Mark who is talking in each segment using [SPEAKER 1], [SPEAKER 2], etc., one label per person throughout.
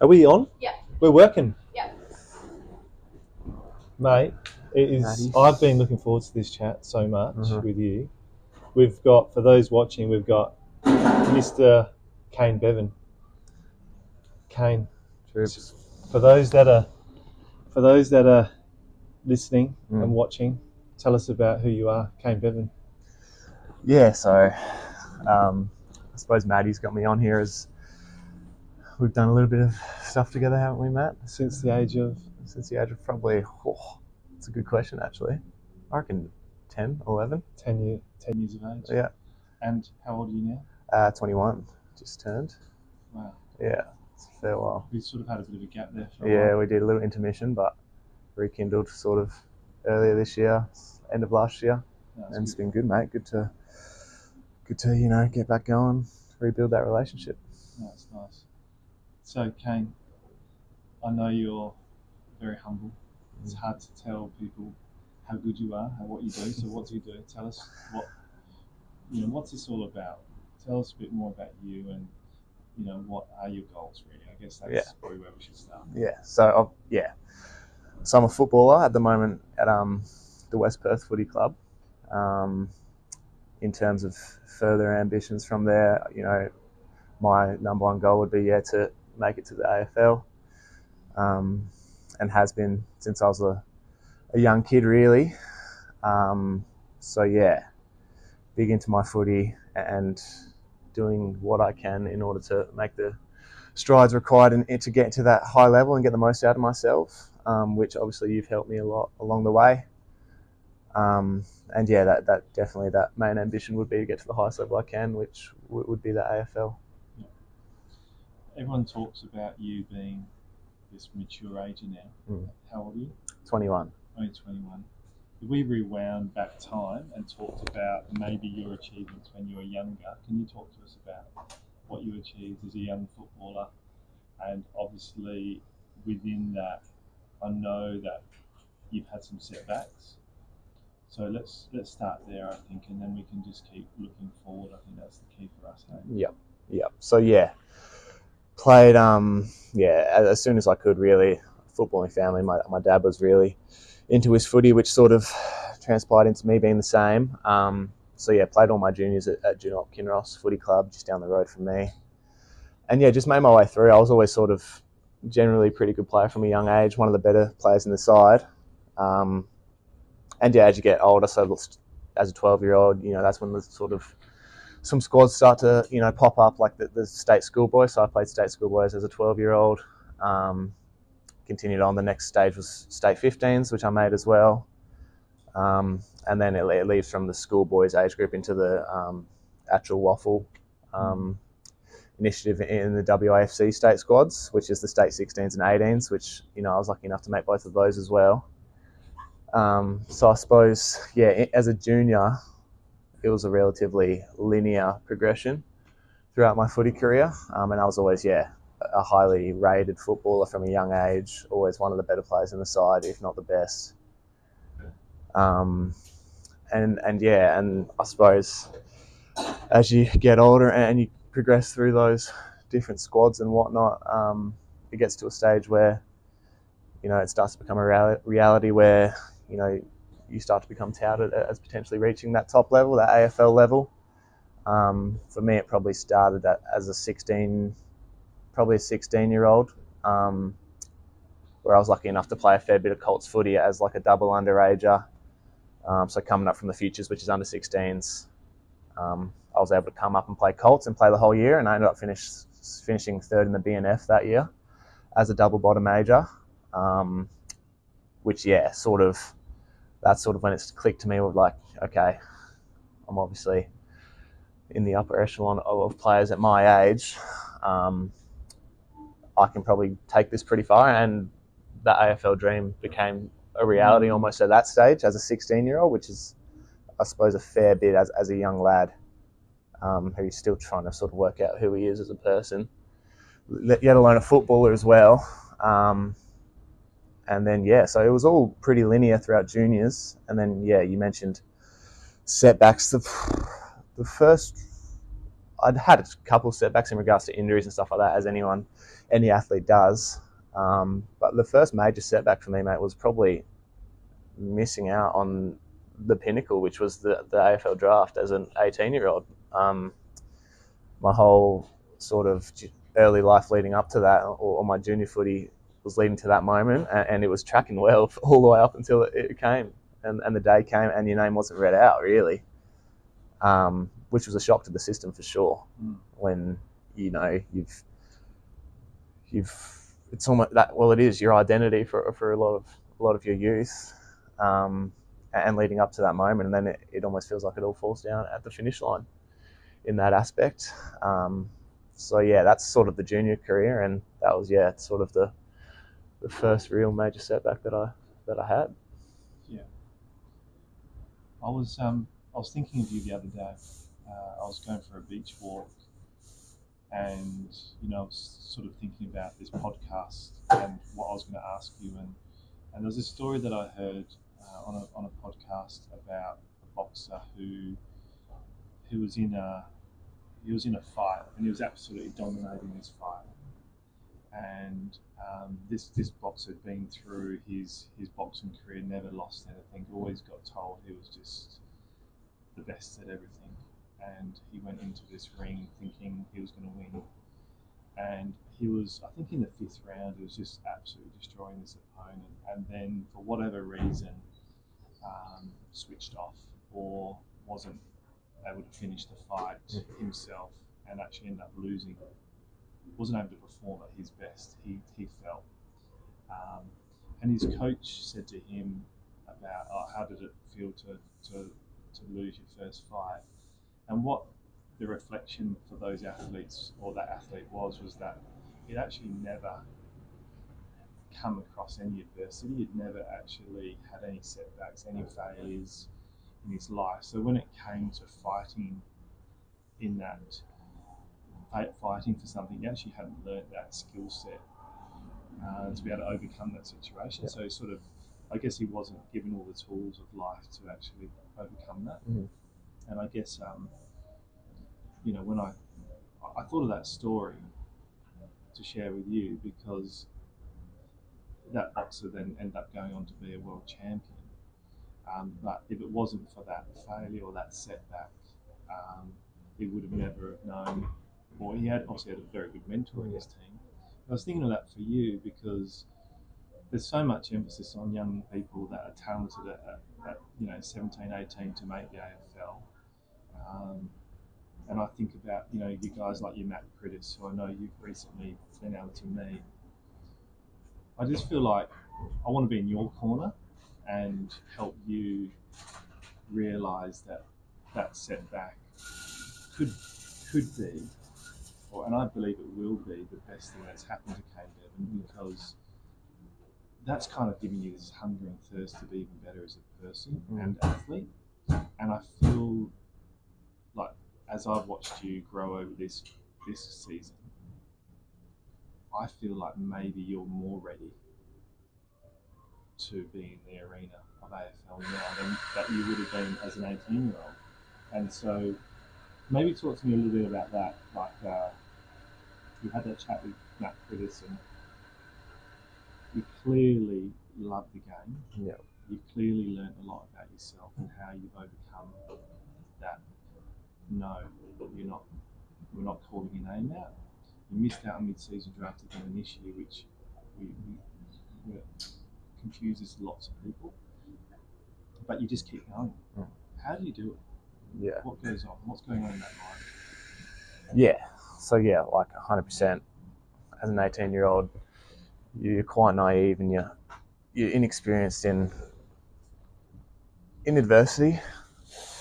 [SPEAKER 1] Are we on?
[SPEAKER 2] Yeah.
[SPEAKER 1] We're working.
[SPEAKER 2] Yeah.
[SPEAKER 1] Mate, I've been looking forward to this chat so much with you. We've got, for those watching, we've got Mr. Kane Bevan. Kane. For those that are listening and watching, tell us about who you are, Kane Bevan.
[SPEAKER 3] Yeah, so I suppose Maddie's got me on here as we've done a little bit of stuff together, haven't we, Matt?
[SPEAKER 1] Since the age of
[SPEAKER 3] probably, it's a good question actually. I reckon 10, 11.
[SPEAKER 1] 10 years of age.
[SPEAKER 3] Yeah.
[SPEAKER 1] And how old are you now?
[SPEAKER 3] 21, just turned.
[SPEAKER 1] Wow.
[SPEAKER 3] Yeah, it's a fair while.
[SPEAKER 1] We sort of had a bit of a gap there for a while.
[SPEAKER 3] Yeah, we did a little intermission, but rekindled sort of earlier this year, end of last year. And it's been good, mate. Good to get back going, rebuild that relationship.
[SPEAKER 1] That's nice. So, Kane, I know you're very humble. It's hard to tell people how good you are, what you do. So, what do you do? Tell us what's this all about? Tell us a bit more about you, and what are your goals really? I guess that's probably where we should start.
[SPEAKER 3] So I'm a footballer at the moment at the West Perth Footy Club. In terms of further ambitions from there, my number one goal would be to make it to the AFL, and has been since I was a young kid really. Big into my footy and doing what I can in order to make the strides required and to get to that high level and get the most out of myself, which obviously you've helped me a lot along the way. That definitely, that main ambition would be to get to the highest level I can, which would be the AFL.
[SPEAKER 1] Yeah. Everyone talks about you being this mature age now. How old are you?
[SPEAKER 3] 21.
[SPEAKER 1] Only 21. If we rewound back time and talked about maybe your achievements when you were younger, can you talk to us about what you achieved as a young footballer? And obviously within that, I know that you've had some setbacks. So let's start there, I think, and then we can just keep looking forward. I think that's the key for us. Hey?
[SPEAKER 3] Yep. So played as soon as I could really. Footballing family. My dad was really into his footy, which sort of transpired into me being the same. Played all my juniors at Junop Kinross Footy Club just down the road from me, and just made my way through. I was always sort of generally a pretty good player from a young age, one of the better players in the side. As you get older, so as a 12-year-old, that's when the sort of some squads start to, pop up, like the state schoolboys. So I played state schoolboys as a 12-year-old. Continued on. The next stage was state 15s, which I made as well. And then it leaves from the schoolboys age group into the actual waffle initiative in the WAFC state squads, which is the state 16s and 18s, which, I was lucky enough to make both of those as well. So I suppose, as a junior, it was a relatively linear progression throughout my footy career. And I was always, a highly rated footballer from a young age, always one of the better players in the side, if not the best. And I suppose as you get older and you progress through those different squads and whatnot, it gets to a stage where, it starts to become a reality where, you start to become touted as potentially reaching that top level, that AFL level. For me, it probably started as a 16-year-old, where I was lucky enough to play a fair bit of Colts footy as like a double underager. So coming up from the futures, which is under 16s, I was able to come up and play Colts and play the whole year, and I ended up finishing third in the BNF that year as a double bottom major, which that's sort of when it's clicked to me with like, okay, I'm obviously in the upper echelon of players at my age. I can probably take this pretty far, and the AFL dream became a reality almost at that stage as a 16-year-old, which is, I suppose, a fair bit as a young lad who's still trying to sort of work out who he is as a person, let alone a footballer as well. And then, so it was all pretty linear throughout juniors. And then, you mentioned setbacks. The first, I'd had a couple of setbacks in regards to injuries and stuff like that, as any athlete does. But the first major setback for me, mate, was probably missing out on the pinnacle, which was the AFL draft as an 18-year-old. My whole sort of early life leading up to that, or my junior footy, was leading to that moment, and it was tracking well all the way up until it came, and the day came, and your name wasn't read out, really, which was a shock to the system for sure. When you've it's almost that, well, it is your identity for a lot of your youth, and leading up to that moment, and then it almost feels like it all falls down at the finish line in that aspect. So yeah, that's sort of the junior career, and that was sort of the first real major setback that I had.
[SPEAKER 1] Yeah, I was thinking of you the other day. I was going for a beach walk, and I was sort of thinking about this podcast and what I was going to ask you, and there's a story that I heard on a podcast about a boxer who was in a fight, and he was absolutely dominating this fight. And this boxer had been through his boxing career, never lost anything, always got told he was just the best at everything. And he went into this ring thinking he was going to win. And he was, I think in the 5th round, he was just absolutely destroying this opponent. And then, for whatever reason, switched off or wasn't able to finish the fight himself, and actually ended up losing. Wasn't able to perform at his best, he felt. And his coach said to him about, how did it feel to lose your first fight? And what the reflection for those athletes, or that athlete, was that he'd actually never come across any adversity. He'd never actually had any setbacks, any failures in his life. So when it came to fighting for something, he actually hadn't learnt that skill set to be able to overcome that situation. So sort of, I guess he wasn't given all the tools of life to actually overcome that. And I guess when I thought of that story to share with you, because that boxer then ended up going on to be a world champion. But if it wasn't for that failure or that setback, he would have never have known. Or he had obviously had a very good mentor in his team. I was thinking of that for you because there's so much emphasis on young people that are talented at 17, 18 to make the AFL. And I think about you guys like your Matt Prittis, who I know you've recently been able to meet. I just feel like I want to be in your corner and help you realise that setback could be, and I believe it will be, the best thing that's happened to Kane Bevan, because that's kind of giving you this hunger and thirst to be even better as a person and athlete. And I feel like, as I've watched you grow over this season, I feel like maybe you're more ready to be in the arena of AFL now than that you would have been as an 18-year-old. And so maybe talk to me a little bit about that. Like, you had that chat with Matt Prittis, and you clearly love the game.
[SPEAKER 3] Yeah.
[SPEAKER 1] You clearly learned a lot about yourself and how you've overcome that. No, we're not calling your name out. You missed out on mid-season draft again this year, which we confuses lots of people. But you just keep going. How do you do it?
[SPEAKER 3] Yeah.
[SPEAKER 1] What goes on? What's going on in that mind?
[SPEAKER 3] Yeah. So yeah, like 100%. As an 18-year-old, you're quite naive and you're inexperienced in adversity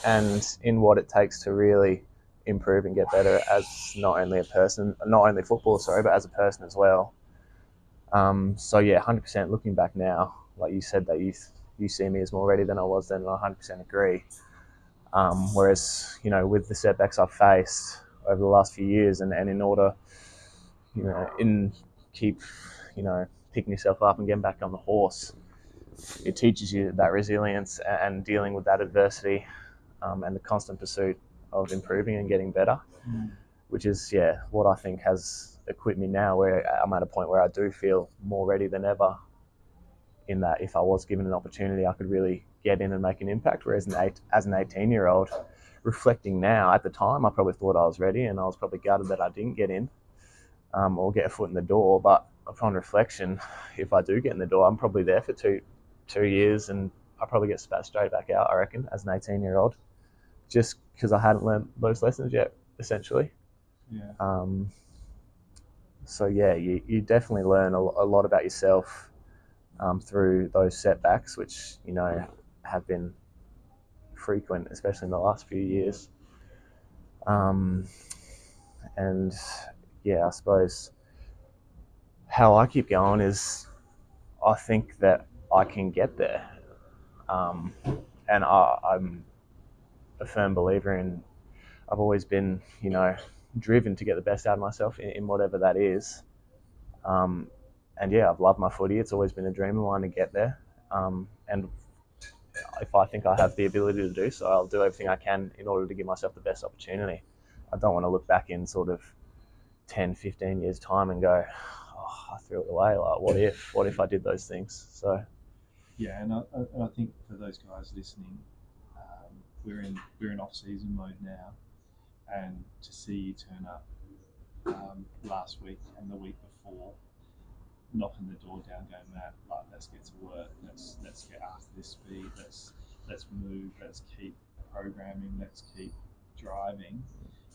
[SPEAKER 3] and in what it takes to really improve and get better as not only a footballer, but as a person as well. So yeah, 100% looking back now, like you said, that you see me as more ready than I was then, and I 100% agree. Whereas, with the setbacks I've faced over the last few years, and in order, keep picking yourself up and getting back on the horse, it teaches you that resilience and dealing with that adversity, and the constant pursuit of improving and getting better. which is what I think has equipped me now, where I'm at a point where I do feel more ready than ever, in that if I was given an opportunity, I could really get in and make an impact. Whereas as an 18-year-old, reflecting now, at the time I probably thought I was ready, and I was probably gutted that I didn't get in, or get a foot in the door. But upon reflection, if I do get in the door, I'm probably there for two years, and I probably get spat straight back out, I reckon, as an 18-year-old, just because I hadn't learned those lessons yet, essentially.
[SPEAKER 1] Yeah.
[SPEAKER 3] So you definitely learn a lot about yourself through those setbacks, which have been frequent, especially in the last few years. And I suppose how I keep going is, I think that I can get there, and I'm a firm believer in. I've always been, driven to get the best out of myself in whatever that is. And I've loved my footy. It's always been a dream of mine to get there. And if I think I have the ability to do so, I'll do everything I can in order to give myself the best opportunity. I don't want to look back in sort of 10, 15 years time and go, I threw it away. Like, what if I did those things? So.
[SPEAKER 1] Yeah, and I think for those guys listening, we're in off-season mode now, and to see you turn up last week and the week before, knocking the door down, going, Matt, like, let's get to work, let's get after this speed, let's move, let's keep programming, let's keep driving.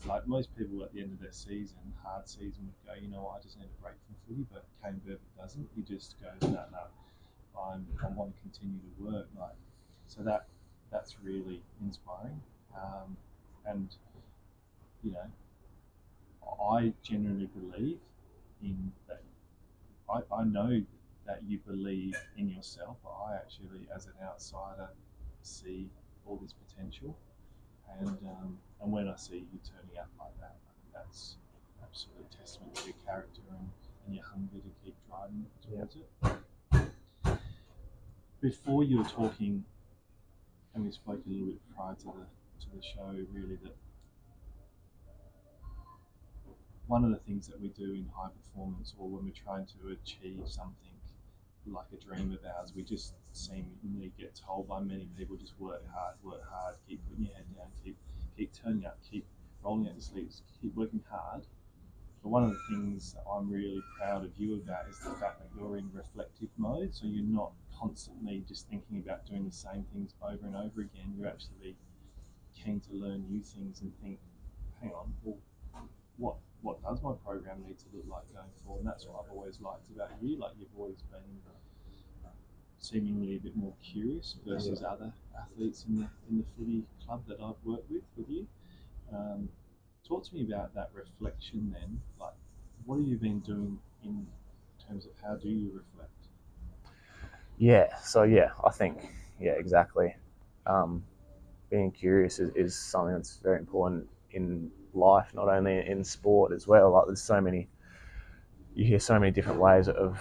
[SPEAKER 1] Like most people at the end of their season, hard season, would go, you know what, I just need a break from footy, but Kane Bevan doesn't. He just goes, no, I want to continue to work. Like, so that's really inspiring. And I genuinely believe in that. I know that you believe in yourself, but I actually, as an outsider, see all this potential. And when I see you turning up like that, I think that's absolute testament to your character and your hunger to keep driving towards it. Before you were talking, and we spoke a little bit prior to the show, really, that one of the things that we do in high performance, or when we're trying to achieve something like a dream of ours, we just seemingly get told by many people, just work hard, keep putting your head down, keep turning up, keep rolling out your sleeves, keep working hard. But one of the things that I'm really proud of you about is the fact that you're in reflective mode, so you're not constantly just thinking about doing the same things over and over again. You're actually keen to learn new things and think, hang on, well, what does my program need to look like going forward? And that's what I've always liked about you. Like, you've always been seemingly a bit more curious versus other athletes in the footy club that I've worked with you. Talk to me about that reflection then. Like, what have you been doing in terms of how do you reflect?
[SPEAKER 3] I think, exactly. Being curious is something that's very important in life, not only in sport as well. Like, you hear so many different ways of,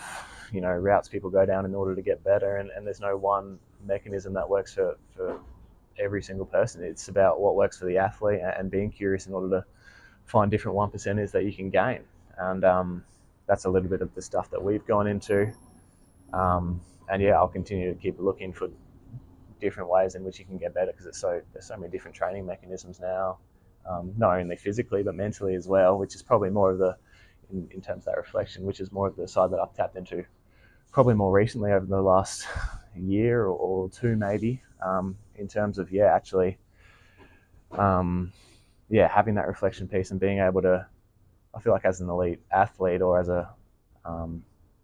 [SPEAKER 3] routes people go down in order to get better, and there's no one mechanism that works for every single person. It's about what works for the athlete, and being curious in order to find different 1%ers that you can gain. And that's a little bit of the stuff that we've gone into. I'll continue to keep looking for different ways in which you can get better, because there's so many different training mechanisms now, not only physically but mentally as well, which is probably more of the, in terms of that reflection, which is more of the side that I've tapped into probably more recently over the last year or two maybe, in terms of having that reflection piece and being able to, I feel like as an elite athlete or as a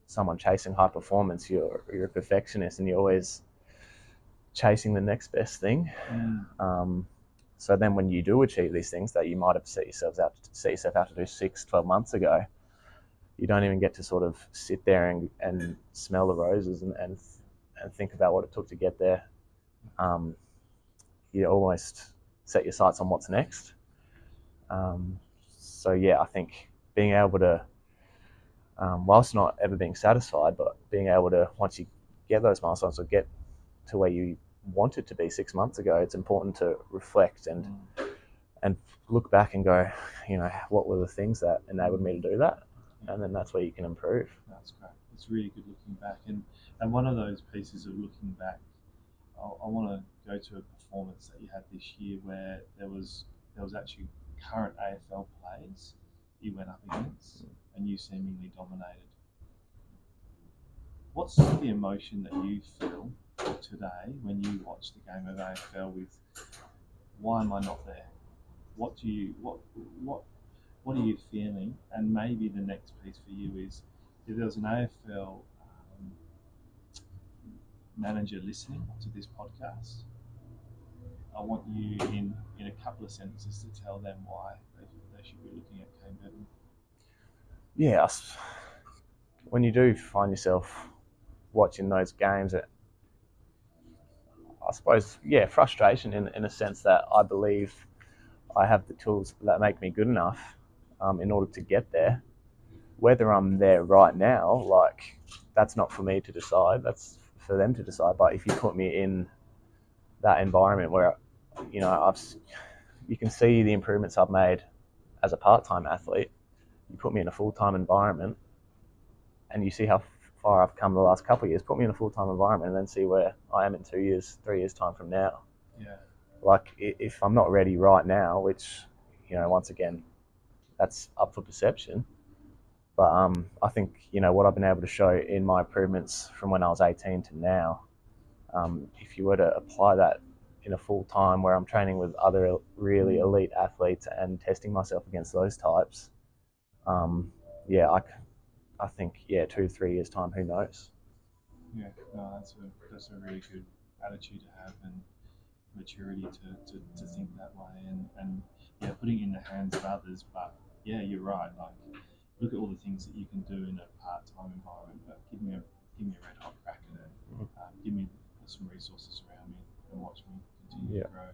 [SPEAKER 3] someone chasing high performance, you're a perfectionist and you're always chasing the next best thing. So then when you do achieve these things that you might have set yourself out to do 6-12 months ago, you don't even get to sort of sit there and smell the roses and think about what it took to get there. You almost set your sights on what's next. I think being able to, whilst not ever being satisfied, but being able to, once you get those milestones or get to where you wanted to be 6 months ago, it's important to reflect and look back and go, what were the things that enabled me to do that? And then that's where you can improve.
[SPEAKER 1] That's great. It's really good looking back. And one of those pieces of looking back, I want to go to a performance that you had this year where there was actually current AFL players you went up against and you seemingly dominated. What's the emotion that you feel today when you watch the game of AFL with, why am I not there? What are you feeling? And maybe the next piece for you is, if there was an AFL manager listening to this podcast, I want you in a couple of sentences to tell them why they should be looking at Kane Bevan.
[SPEAKER 3] Yeah, when you do find yourself watching those games, I suppose, frustration in a sense that I believe I have the tools that make me good enough in order to get there. Whether I'm there right now, that's not for me to decide. That's for them to decide. But if you put me in that environment where, you can see the improvements I've made as a part-time athlete, you put me in a full-time environment and you see how far I've come the last couple of years, put me in a full-time environment and then see where I am in 2 years, 3 years time from now.
[SPEAKER 1] Yeah.
[SPEAKER 3] If I'm not ready right now, which, once again, that's up for perception. But I think, what I've been able to show in my improvements from when I was 18 to now, if you were to apply that in a full time where I'm training with other really elite athletes and testing myself against those types, I think 2-3 years time, who knows?
[SPEAKER 1] Yeah, no, that's a really good attitude to have, and maturity to think that way, and putting it in the hands of others. But you're right. Look at all the things that you can do in a part-time environment, but give me a red hot crack at it. Give me some resources around me and watch me continue to grow.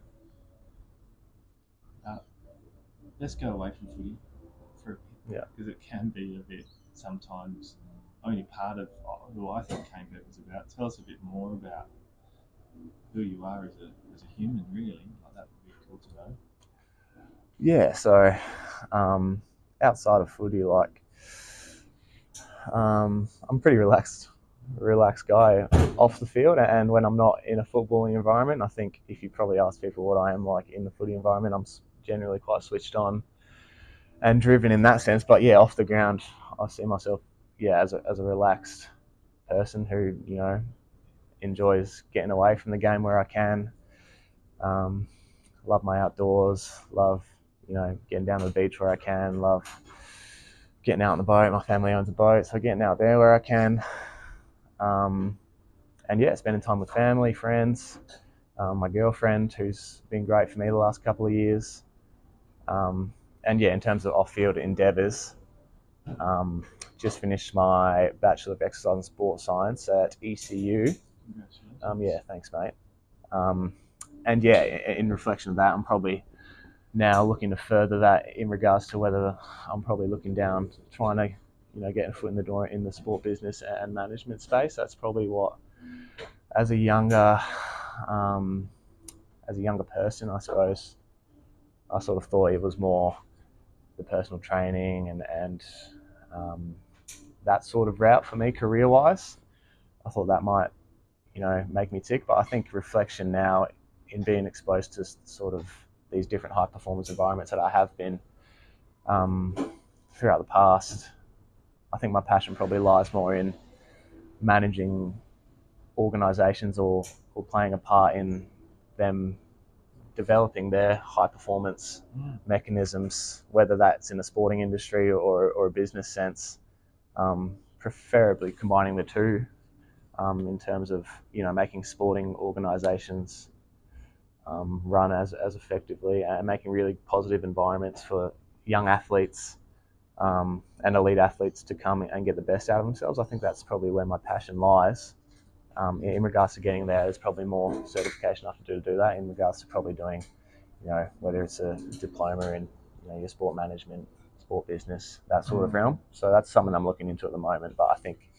[SPEAKER 1] Let's go away from footy for a bit, because it can be a bit sometimes only part of who I think Kane Bevan's about. Tell us a bit more about who you are as a human, really. That would be cool to know.
[SPEAKER 3] Yeah, so outside of footy, I'm a pretty relaxed guy off the field, and when I'm not in a footballing environment, I think if you probably ask people what I am like in the footy environment, I'm generally quite switched on and driven in that sense. But off the ground, I see myself as a relaxed person who enjoys getting away from the game where I can. Love my outdoors, love getting down to the beach where I can, love getting out on the boat. My family owns a boat, so getting out there where I can. And spending time with family, friends, my girlfriend, who's been great for me the last couple of years. In terms of off-field endeavours, just finished my Bachelor of Exercise and Sport Science at ECU. Thanks, mate. In reflection of that, I'm probably now looking to further that in regards to whether I'm probably looking down, trying to, get a foot in the door in the sport business and management space. That's probably what, as a younger person, I suppose, I sort of thought it was more the personal training and that sort of route for me career-wise. I thought that might, make me tick. But I think reflection now, in being exposed to sort of these different high performance environments that I have been throughout the past, I think my passion probably lies more in managing organisations or playing a part in them developing their high performance mechanisms, whether that's in the sporting industry or a business sense, preferably combining the two in terms of making sporting organisations run as effectively and making really positive environments for young athletes and elite athletes to come and get the best out of themselves. I think that's probably where my passion lies. In regards to getting there, there's probably more certification I have to do that. In regards to probably doing, whether it's a diploma in your sport management, sport business, that sort of realm. So that's something I'm looking into at the moment. But I think